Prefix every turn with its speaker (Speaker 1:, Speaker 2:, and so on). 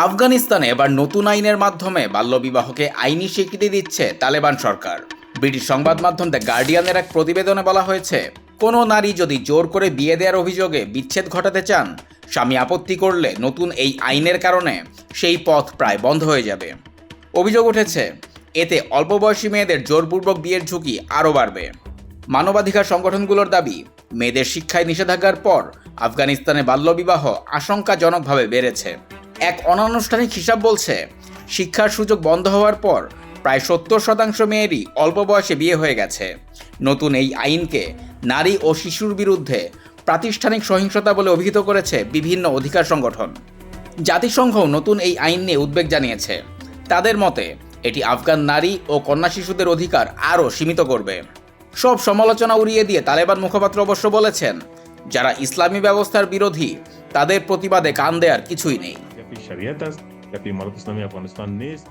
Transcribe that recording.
Speaker 1: আফগানিস্তানে এবার নতুন আইনের মাধ্যমে বাল্যবিবাহকে আইনি স্বীকৃতি দিচ্ছে তালেবান সরকার। ব্রিটিশ সংবাদ মাধ্যম দ্য গার্ডিয়ানের এক প্রতিবেদনে বলা হয়েছে, কোনো নারী যদি জোর করে বিয়ে দেওয়ার অভিযোগে বিচ্ছেদ ঘটাতে চান, স্বামী আপত্তি করলে নতুন এই আইনের কারণে সেই পথ প্রায় বন্ধ হয়ে যাবে। অভিযোগ উঠেছে, এতে অল্প বয়সী মেয়েদের জোরপূর্বক বিয়ের ঝুঁকি আরও বাড়বে। মানবাধিকার সংগঠনগুলোর দাবি, মেয়েদের শিক্ষায় নিষেধাজ্ঞার পর আফগানিস্তানে বাল্যবিবাহ আশঙ্কাজনকভাবে বেড়েছে। এক অনানুষ্ঠানিক হিসাব বলছে, শিক্ষার সুযোগ বন্ধ হওয়ার পর প্রায় 70% মেয়েরই অল্প বয়সে বিয়ে হয়ে গেছে। নতুন এই আইনকে নারী ও শিশুর বিরুদ্ধে প্রাতিষ্ঠানিক সহিংসতা বলে অভিহিত করেছে বিভিন্ন অধিকার সংগঠন। জাতিসংঘ নতুন এই আইন নিয়ে উদ্বেগ জানিয়েছে। তাদের মতে এটি আফগান নারী ও কন্যা শিশুদের অধিকার আরও সীমিত করবে। সব সমালোচনা উড়িয়ে দিয়ে তালেবান মুখপাত্র অবশ্য বলেছেন, যারা ইসলামী ব্যবস্থার বিরোধী তাদের প্রতিবাদে কান দেওয়ার কিছুই নেই।
Speaker 2: Ya fi shariatas, ya fi imarat islami Afghanistan نیست